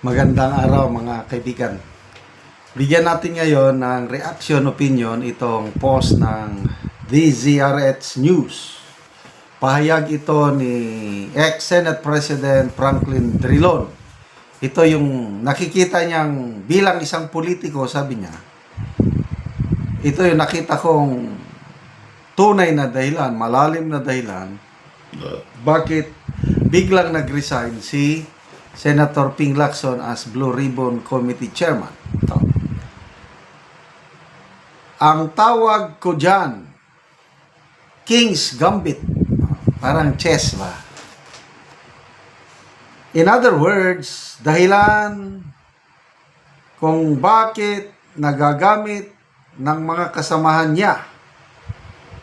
Magandang araw mga kaibigan. Bigyan natin ngayon ng reaction opinion itong post ng DZRH News. Pahayag ito ni ex-Senate President Franklin Drilon. Ito yung nakikita niyang bilang isang politiko, sabi niya. Ito yung nakita kong tunay na dahilan, malalim na dahilan, bakit biglang nag-resign si Senator Ping Lacson as Blue Ribbon Committee Chairman. Ito. Ang tawag ko dyan, King's Gambit. Parang chess ba? In other words, dahilan kung bakit nagagamit ng mga kasamahan niya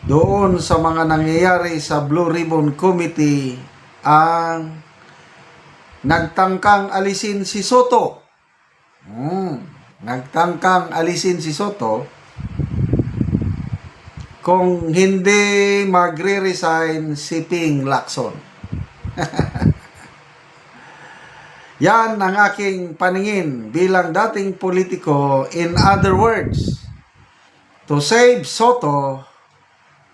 doon sa mga nangyayari sa Blue Ribbon Committee ang nagtangkang alisin si Soto. Nagtangkang alisin si Soto kung hindi magre-resign si Ping Lacson. Yan ang aking paningin bilang dating politiko. In other words, to save Soto,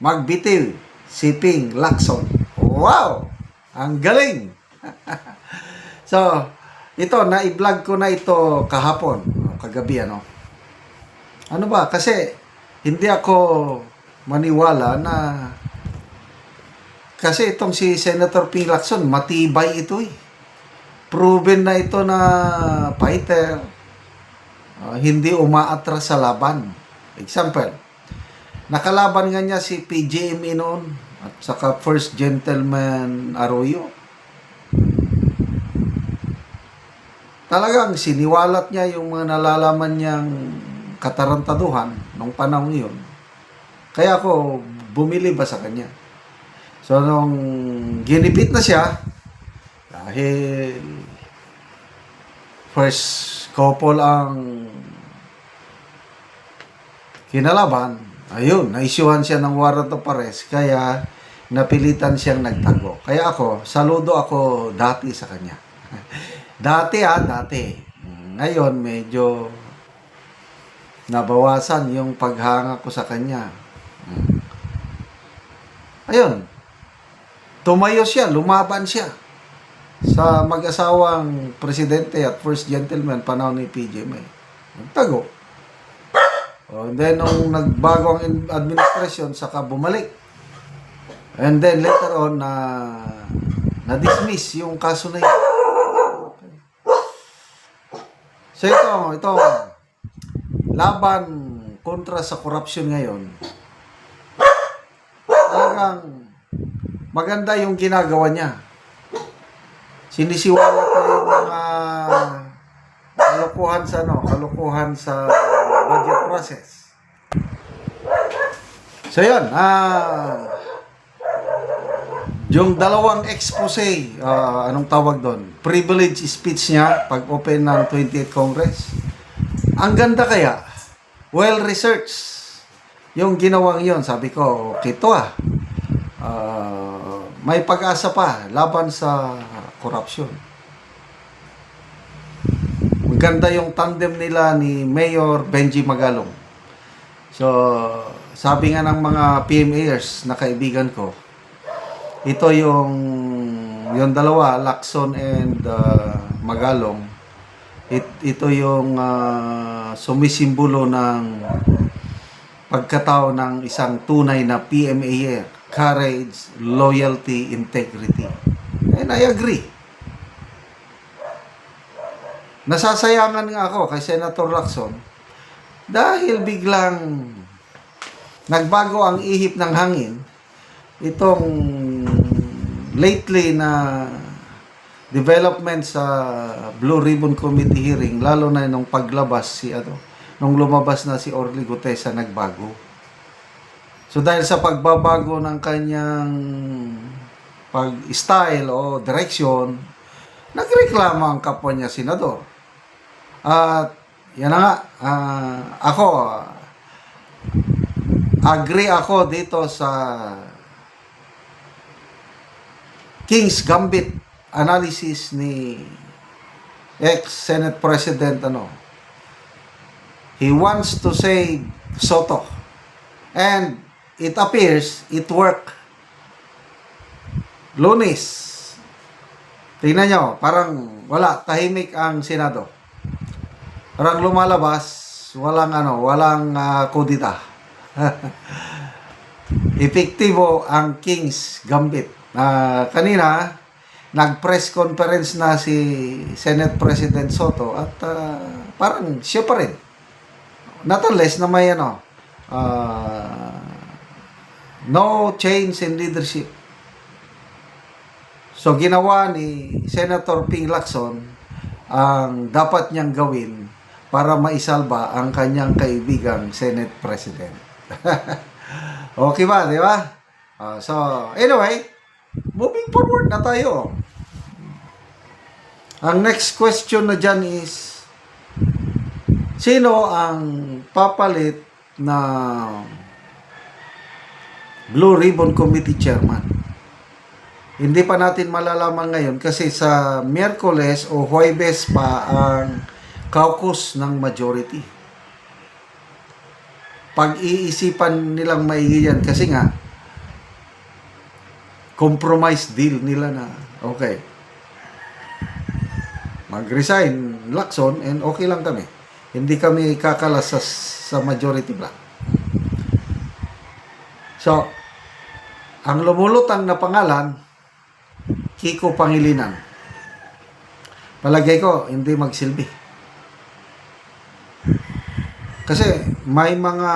magbitiw si Ping Lacson. Wow! Ang galing! So, ito, na-vlog ko na ito kahapon, kagabi, ano. Ano ba? Kasi, hindi ako maniwala na, kasi itong si Senator Ping Lacson, matibay ito eh. Proven na ito na fighter, hindi umaatras sa laban. Example, nakalaban nga niya si PGME noon, at saka First Gentleman Arroyo. Talagang siniwalat niya yung mga nalalaman niyang katarantaduhan nung panahon yun. Kaya ako bumili ba sa kanya. So, nung ginipit na siya, dahil first couple ang kinalaban, ayun, naisyuhan siya ng warrant of arrest, kaya napilitan siyang nagtago. Kaya ako, saludo ako dati sa kanya. Dati. Ngayon, medyo nabawasan yung paghanga ko sa kanya. Ayun. Tumayo siya, lumaban siya sa mag-asawang presidente at first gentleman panahon ni PGMA. Nagtago. And then, nung nagbago ang administrasyon, saka bumalik. And then, later on, na-dismiss yung kaso na yun. So ito, laban kontra sa corruption ngayon, talagang maganda yung ginagawa niya. Sinisiwala ko yung mga kalukuhan sa budget process. So yun, yung dalawang expose, anong tawag doon? Privilege speech niya pag open ng 28th Congress. Ang ganda kaya, well-researched yung ginawang yon. Sabi ko, kito may pag-asa pa laban sa corruption. Maganda yung tandem nila ni Mayor Benji Magalong. So, sabi nga ng mga PMAers na kaibigan ko, ito yung dalawa, Lacson and Magalong. Ito yung sumisimbolo ng pagkatao ng isang tunay na PMAer. Courage, loyalty, integrity. And I agree. Nasasayangan nga ako kay Senator Lacson dahil biglang nagbago ang ihip ng hangin itong lately na development sa Blue Ribbon Committee hearing, lalo na nung paglabas nung lumabas na si Orly Gutesa, nagbago. So dahil sa pagbabago ng kanyang pag-style o direction, nagreklamo ang kapwa niya senador. At yan na nga, agree ako dito sa King's Gambit analysis ni ex-Senate President, he wants to save Soto. And it appears it worked. Lunes. Tingnan nyo, parang wala, tahimik ang Senado. Parang lumalabas, walang kudita. Epektibo ang King's Gambit. Kanina, nag-press conference na si Senate President Soto at parang siya pa rin. Not unless na may no change in leadership. So ginawa ni Senator Ping Lacson ang dapat niyang gawin para maisalba ang kanyang kaibigang Senate President. Okay ba, di ba? So anyway, moving forward na tayo. Ang next question na dyan is, sino ang papalit na Blue Ribbon Committee Chairman? Hindi pa natin malalaman ngayon kasi sa Miyerkules o Huwebes pa ang caucus ng majority. Pag-iisipan nilang maigi yan kasi nga compromise deal nila na okay, mag-resign Lacson and okay lang kami. Hindi kami kakalas sa majority block. So, ang lumulutang na pangalan, Kiko Pangilinan. Palagay ko, hindi magsilbi. Kasi may mga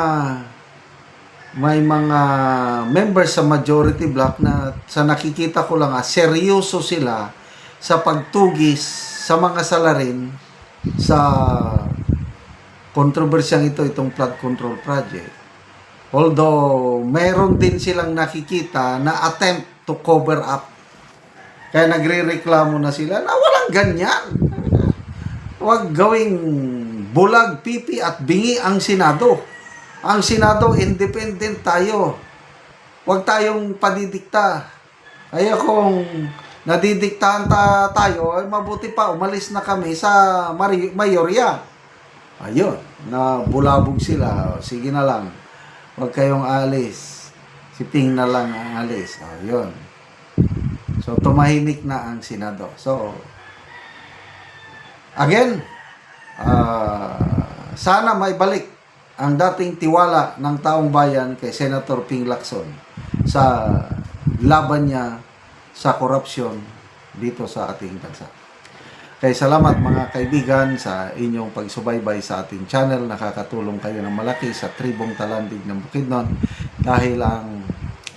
members sa majority block na sa nakikita ko lang seryoso sila sa pagtugis sa mga salarin sa kontrobersyang itong flood control project. Although, meron din silang nakikita na attempt to cover up. Kaya nagre-reklamo na sila na walang ganyan. Huwag gawing bulag, pipi at bingi ang Senado. Ang Senado, independent tayo. Huwag tayong padidikta. Ay kung nadidiktahan tayo, ay mabuti pa, umalis na kami sa mayorya. Ayun, nabulabog sila. Sige na lang. Huwag kayong alis. Si Ping na lang ang alis. Ayun. So, tumahimik na ang Senado. So, again, sana maibalik ang dating tiwala ng taong bayan kay Senator Ping Lacson sa laban niya sa korupsyon dito sa ating bansa. Kaya salamat mga kaibigan sa inyong pagsubaybay sa ating channel. Nakakatulong kayo ng malaki sa tribong Talandig ng Bukidnon dahil ang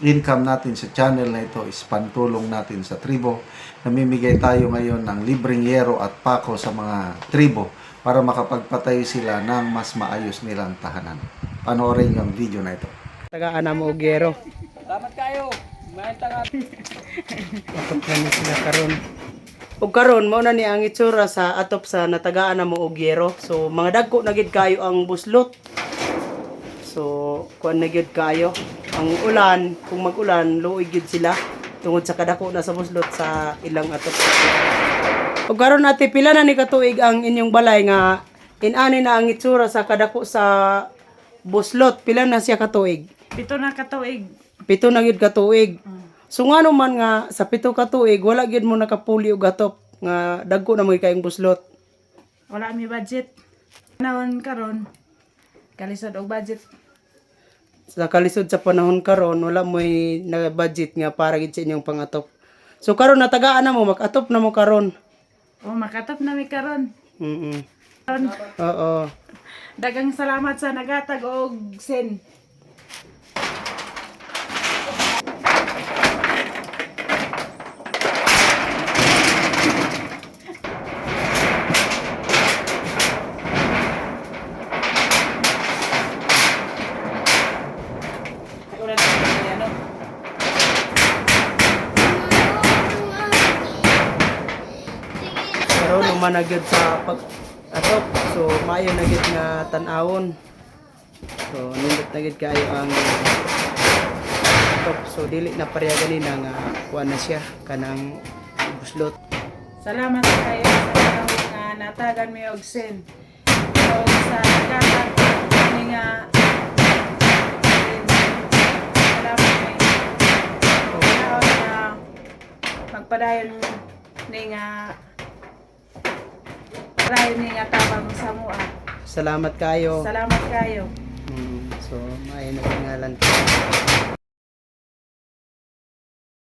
income natin sa channel na ito is pantulong natin sa tribo. Namimigay tayo ngayon ng libreng yero at pako sa mga tribo para makapagpatayo sila ng mas maayos nilang tahanan. Panoorin yung video na ito. Tagaan na mo og yero. Salamat kayo. May tagat. Atop na ni sila karon. Ug karon mao na ni ang itsura sa atop sa natagaan na mo og yero. So mga dagko na gid kayo ang buslot. So kuan na gid kayo. Ang ulan, kung mag-ulan, luoy gid sila tungod sa kadako na sa buslot sa ilang atop. Ug karon ate pila na ni katuig ang inyong balay nga inani na ang itsura sa kadako sa buslot. Pila na siya katuig? 7 na katuig. 7 na gid katuig. So ngano man nga sa 7 katuig wala gid mo nakapuli og atop nga dagko na mo kayong buslot. Wala mi budget. Naon karon kalisod og budget. Sa kalisod sa panahon karon wala mo'y na budget nga para gid sa inyong pangatop. So karon natagaan na mo mag-atop na mo karon. O makatop na mi karon. Karon, Oo. dagang salamat sa nagatag og sen. Karon naman na gyud sa pag-atop. So maayo na gyud nga tan-awon. So nindot na gyud kayo ang atop. So dili na pareha ganina nga kuha na siya kanang buslot. Salamat kayo sa panahon nga hatagan mi og sen. So sa naghatag ni nga salamat mi. Naon na magpadayon ni nga tabang sa mua. Salamat kayo. Salamat kayo. So, may natingalan ko.